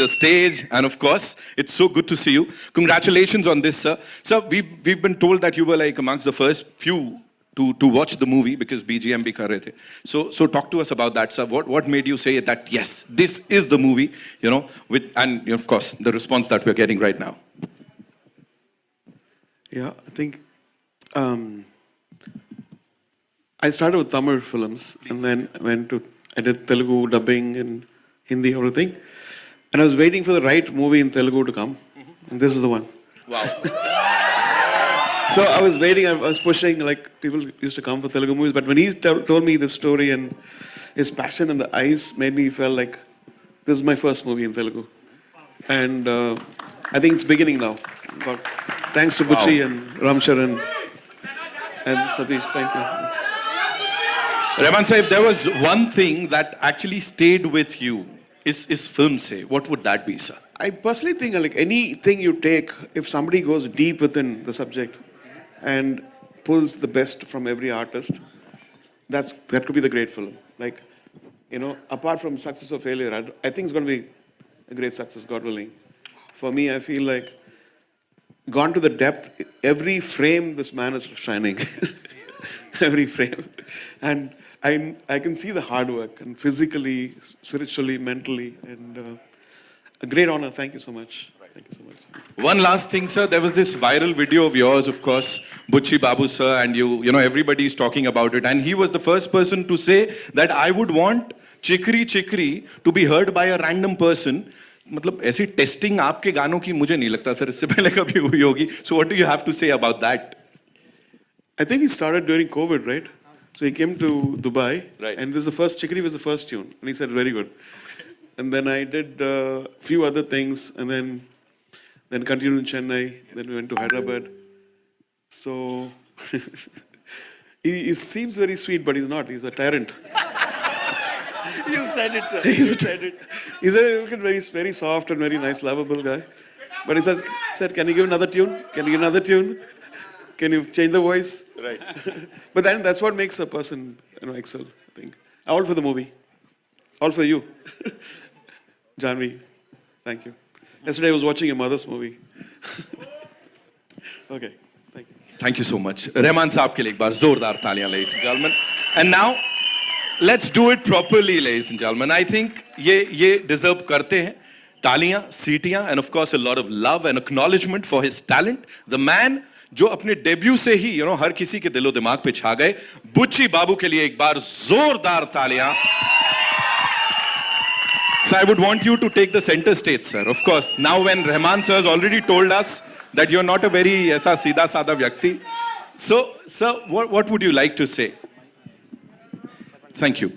the stage. And of course, it's so good to see you. Congratulations on this, sir. Sir, we've been told that you were like amongst the first few to watch the movie because BGM bhi kar rahe the. So talk to us about that, sir. What made you say that, yes, this is the movie, and of course, the response that we're getting right now? Yeah, I think I started with Tamil films and then I did Telugu dubbing and Hindi, everything. And I was waiting for the right movie in Telugu to come. And this is the one. Wow. So I was waiting, I was pushing, like people used to come for Telugu movies. But when he told me this story and his passion in the eyes made me feel like this is my first movie in Telugu. And I think it's beginning now. But thanks to Butchi and Ramcharan and Satish, thank you. Rahman sir, if there was one thing that actually stayed with you, is film say, what would that be, sir? I personally think like anything you take, if somebody goes deep within the subject and pulls the best from every artist, that could be the great film. Like, apart from success or failure, I think it's going to be a great success, God willing. For me, I feel like gone to the depth, every frame this man is shining. Every frame. And I can see the hard work, and physically, spiritually, mentally, and a great honor. Thank you so much. Thank you so much. One last thing, sir. There was this viral video of yours, of course, Butchi Babu sir, and everybody is talking about it. And he was the first person to say that I would want Chikri Chikri to be heard by a random person. मतलब ऐसी testing आपके गानों की मुझे नहीं लगता sir इससे पहले कभी हुई होगी. So what do you have to say about that? I think he started during COVID, right? So he came to Dubai, right. And Chikri was the first tune, and he said very good. And then I did a few other things, and then continued in Chennai. Then we went to Hyderabad. So he seems very sweet, but he's not. He's a tyrant. You said it, sir. He's a very, very soft and very nice, lovable guy. But he said, "Can you give another tune? Can you give another tune? Can you change the voice?" Right. But then that's what makes a person, excel, I think. All for the movie. All for you. Janvi, thank you. Yesterday I was watching a mother's movie. Okay, thank you. Thank you so much. Rahman साहब के लिए एक बार जोरदार तालियां, ladies and gentlemen. And now, let's do it properly, ladies and gentlemen. I think ये deserve करते हैं तालियां, सीटियां, and of course a lot of love and acknowledgement for his talent. The man जो अपने डेब्यू से ही हर किसी के दिलो दिमाग पे छा गए, बुच्ची बाबू के लिए एक बार जोरदार तालियां. So I would want you to take the center stage, sir. Of course, now when Rahman sir has already told us that you're not a very ऐसा सीधा साधा व्यक्ति, so sir, what would you like to say? Thank you.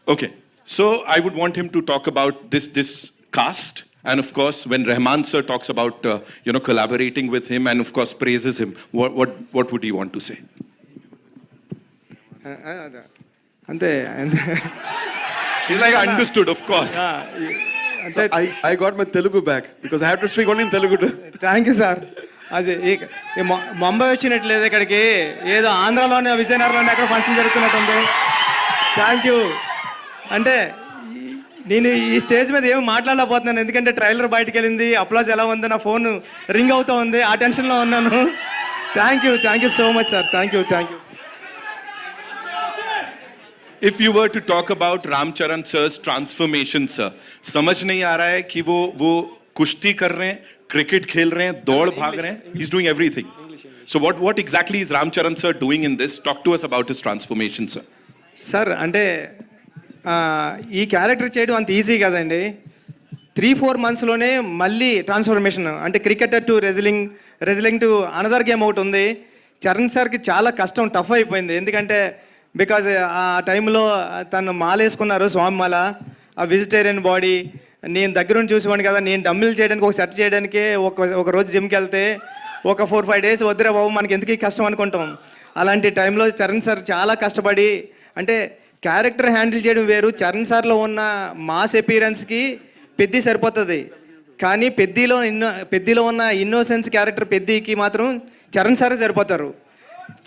Okay, so I would want him to talk about this cast. And of course, when Rahman sir talks about collaborating with him and of course praises him, what would he want to say? He's like understood, of course. So I got my Telugu back because I have to speak only in Telugu. Thank you, sir. అది ముంబై వచ్చినట్లేదు ఇక్కడికి ఏదో ఆంధ్రాలోనే విజయనగరంలోనే ఎక్కడ function జరుగుతున్నట్టుంది. Thank you. అంటే నేను ఈ stage మీద ఏమి మాట్లాడలేకపోతున్నాను ఎందుకంటే ట్రైలర్ బయటకు వెళ్ళింది, అప్లాజ్ ఎలా ఉంది, నా ఫోన్ రింగ్ అవుతూ ఉంది, ఆ టెన్షన్లో ఉన్నాను. Thank you so much sir. Thank you. If you were to talk about Ramcharan sir's transformation, sir, समझ नहीं आ रहा है कि वो कुश्ती कर रहे हैं, क्रिकेट खेल रहे हैं, दौड़ भाग रहे हैं. He's doing everything. So what exactly is Ramcharan sir doing in this? Talk to us about his transformation, sir. Sir అంటే ఈ క్యారెక్టర్ చేయడం అంత ఈజీ కదండి. 3-4 monthsలోనే మళ్ళీ ట్రాన్స్ఫర్మేషన్, అంటే cricketer to wrestling to another game ఒకటి ఉంది. చరణ్ సార్కి చాలా కష్టం, టఫ్ అయిపోయింది. ఎందుకంటే బికాజ్ ఆ టైంలో తను మాల వేసుకున్నారు, స్వామి మాల, ఆ వెజిటేరియన్ బాడీ. నేను దగ్గరుండి చూసేవాడిని కదా, నేను డమ్మిల్ చేయడానికి ఒక సెట్ చేయడానికే ఒక రోజు జిమ్కి వెళ్తే ఒక 4-5 days వద్దురా బాబు మనకి ఎందుకు కష్టం అనుకుంటాం. అలాంటి టైంలో చరణ్ సార్ చాలా కష్టపడి, అంటే క్యారెక్టర్ హ్యాండిల్ చేయడం వేరు. చరణ్ సార్లో ఉన్న మాస్ అపీరెన్స్కి పెద్ది సరిపోతుంది, కానీ పెద్దిలో ఉన్న ఇన్నోసెన్స్ క్యారెక్టర్ పెద్దికి మాత్రం చరణ్ సారే సరిపోతారు.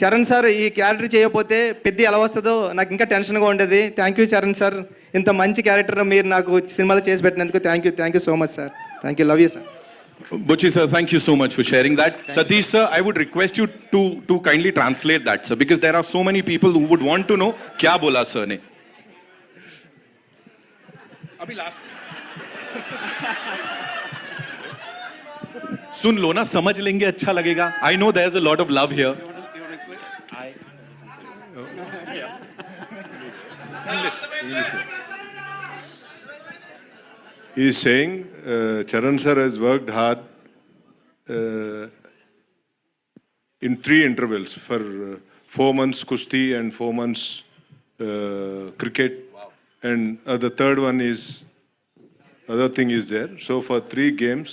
చరణ్ సార్ ఈ క్యారెక్టర్ చేయకపోతే పెద్ది ఎలా వస్తుందో నాకు ఇంకా టెన్షన్గా ఉండేది. థ్యాంక్ యూ చరణ్ సార్, ఇంత మంచి క్యారెక్టర్ మీరు నాకు సినిమాలో చేసి పెట్టినందుకు thank you so much sir. Thank you, love you sir. Buchi sir, thank you so much for sharing that. Satish sir, I would request you to kindly translate that, sir, because there are so many people who would want to know kya bola sir ne. Abhi last. सुन लो ना, समझ लेंगे, अच्छा लगेगा. I know there's a lot of love here. He is saying Charan sir has worked hard in 3 intervals for 4 months kushti and 4 months cricket, and the third one is other thing is there. So for 3 games,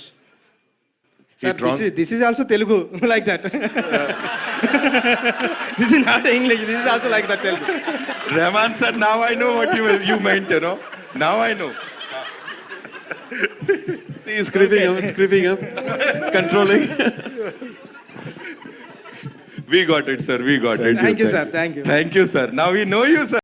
Sir, this is also Telugu, like that. This is not English, this is also like that Telugu. Rahman sir, now I know what you meant, you know. Now I know. See, it's creeping up, controlling. We got it, sir. We got it. Thank you, sir. Thank you. Thank you, sir. Now we know you, sir.